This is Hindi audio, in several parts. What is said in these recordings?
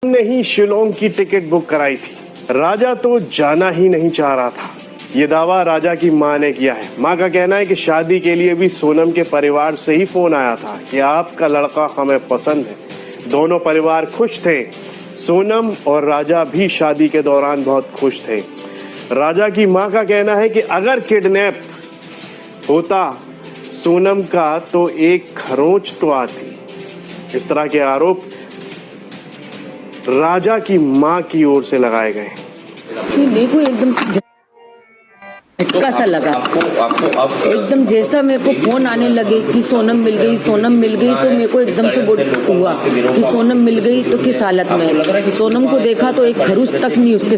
ने ही शिलोंग की टिकट बुक कराई थी। राजा तो जाना ही नहीं चाह रहा था। ये दावा राजा की मां ने किया है। मां का कहना है कि शादी के लिए भी सोनम के परिवार से ही फोन आया था कि आपका लड़का हमें पसंद है। दोनों परिवार खुश थे। सोनम और राजा भी शादी के दौरान बहुत खुश थे। राजा की मां का कहना है कि अगर किडनैप होता सोनम का तो एक खरोंच तो आती। इस तरह के आरोप राजा की मां की ओर से लगाए गए। मेरे को एकदम से झटका सा लगा। एकदम जैसा मेरे को फोन आने लगे कि सोनम मिल गई तो मेरे को एकदम से हुआ कि सोनम मिल गई तो किस हालत में। सोनम को देखा तो एक खरूच तक नहीं उसके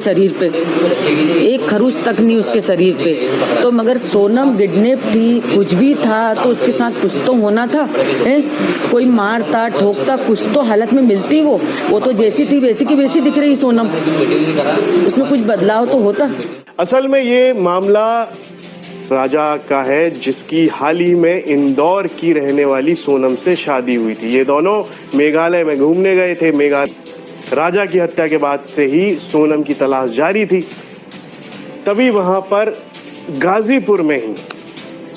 शरीर पे, तो मगर सोनम किडनैप थी, कुछ भी था तो उसके साथ कुछ तो होना था। कोई मारता ठोकता कुछ तो हालत में मिलती। वो तो जैसी थी वैसी की वैसी दिख रही सोनम। उसमें कुछ बदलाव तो होता। असल में ये मामला राजा का है, जिसकी हाल ही में इंदौर की रहने वाली सोनम से शादी हुई थी। ये दोनों मेघालय में घूमने गए थे। राजा की हत्या के बाद से ही सोनम की तलाश जारी थी। तभी वहां पर गाजीपुर में ही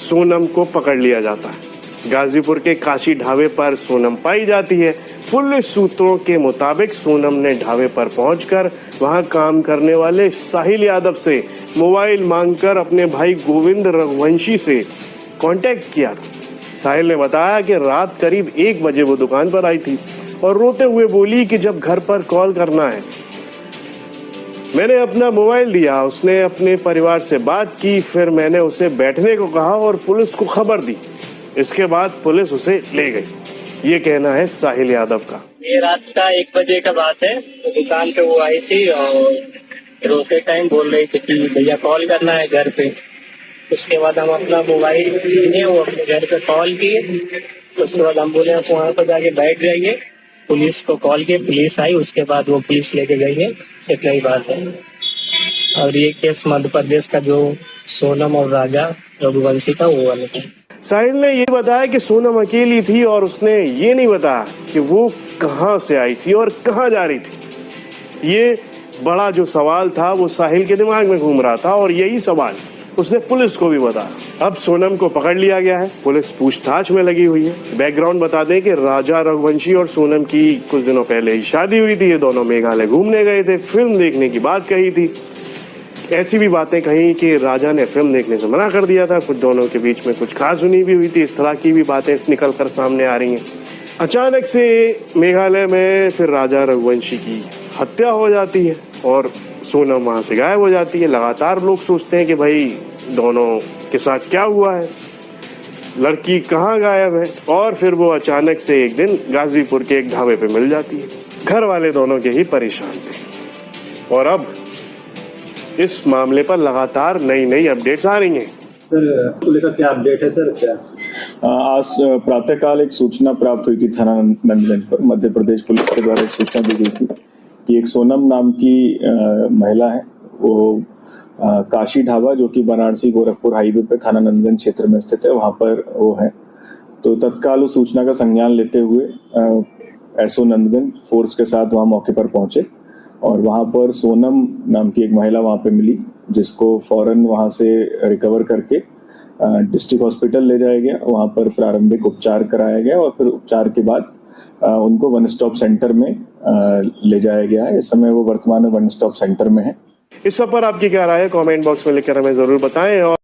सोनम को पकड़ लिया जाता है। गाजीपुर के काशी ढाबे पर सोनम पाई जाती है। पुलिस सूत्रों के मुताबिक सोनम ने ढाबे पर पहुंचकर वहां काम करने वाले साहिल यादव से मोबाइल मांगकर अपने भाई गोविंद रघुवंशी से कांटेक्ट किया था। साहिल ने बताया कि रात करीब 1 बजे वो दुकान पर आई थी और रोते हुए बोली कि जब घर पर कॉल करना है। मैंने अपना मोबाइल दिया, उसने अपने परिवार से बात की, फिर मैंने उसे बैठने को कहा और पुलिस को खबर दी। इसके बाद पुलिस उसे ले गई। ये कहना है साहिल यादव का। ये रात का 1 बजे का बात है। तो दुकान पे वो आई थी और रोते टाइम बोल रही थी कि भैया कॉल करना है घर पे। उसके बाद हम अपना मोबाइल लिए, वो अपने घर पे कॉल किए। उसके बाद हम बोले वहाँ पर जाके बैठ जाइए। पुलिस को कॉल किए, पुलिस आई। उसके बाद वो पुलिस लेके गई है। इतना ही बात है। और ये केस मध्य प्रदेश का जो सोनम और राजा रघुवंशी का वो वाले है। साहिल ने ये बताया कि सोनम अकेली थी और उसने ये नहीं बताया कि वो कहां से आई थी और कहां जा रही थी। ये बड़ा जो सवाल था वो साहिल के दिमाग में घूम रहा था और यही सवाल उसने पुलिस को भी बताया। अब सोनम को पकड़ लिया गया है, पुलिस पूछताछ में लगी हुई है। बैकग्राउंड बता दें कि राजा रघुवंशी और सोनम की कुछ दिनों पहले ही शादी हुई थी। ये दोनों मेघालय घूमने गए थे, फिल्म देखने की बात कही थी। ऐसी भी बातें कही कि राजा ने फिल्म देखने से मना कर दिया था। कुछ दोनों के बीच में कुछ खास सुनी भी हुई थी। इस तरह की भी बातें निकल कर सामने आ रही हैं। अचानक से मेघालय में फिर राजा रघुवंशी की हत्या हो जाती है और सोनम वहां से गायब हो जाती है। लगातार लोग सोचते हैं कि भाई दोनों के साथ क्या हुआ है, लड़की कहाँ गायब है। और फिर वो अचानक से एक दिन गाजीपुर के एक ढाबे पे मिल जाती है। घर वाले दोनों के ही परेशान थे और अब इस मामले पर लगातार नई अपडेट्स आ रही हैं। सर को लेकर क्या अपडेट है सर? क्या आज प्रातःकाल एक सूचना प्राप्त हुई थी थाना नंदगंज पर। मध्य प्रदेश पुलिस के द्वारा एक सूचना दी गई थी कि एक सोनम नाम की महिला है, वो काशी ढाबा जो कि वाराणसी गोरखपुर हाईवे पे थाना नंदगंज क्षेत्र में स्थित है, वहां पर वो है। तो तत्काल उस सूचना का संज्ञान लेते हुए एसओ नंदगंज फोर्स के साथ वहां मौके पर पहुंचे और वहां पर सोनम नाम की एक महिला वहां पे मिली, जिसको फौरन वहां से रिकवर करके डिस्ट्रिक्ट हॉस्पिटल ले जाया गया। वहां पर प्रारंभिक उपचार कराया गया और फिर उपचार के बाद उनको वन स्टॉप सेंटर में ले जाया गया है। इस समय वो वर्तमान में वन स्टॉप सेंटर में है। इस सब पर आपकी क्या राय है? कमेंट बॉक्स में लिखकर हमें जरूर बताएं। और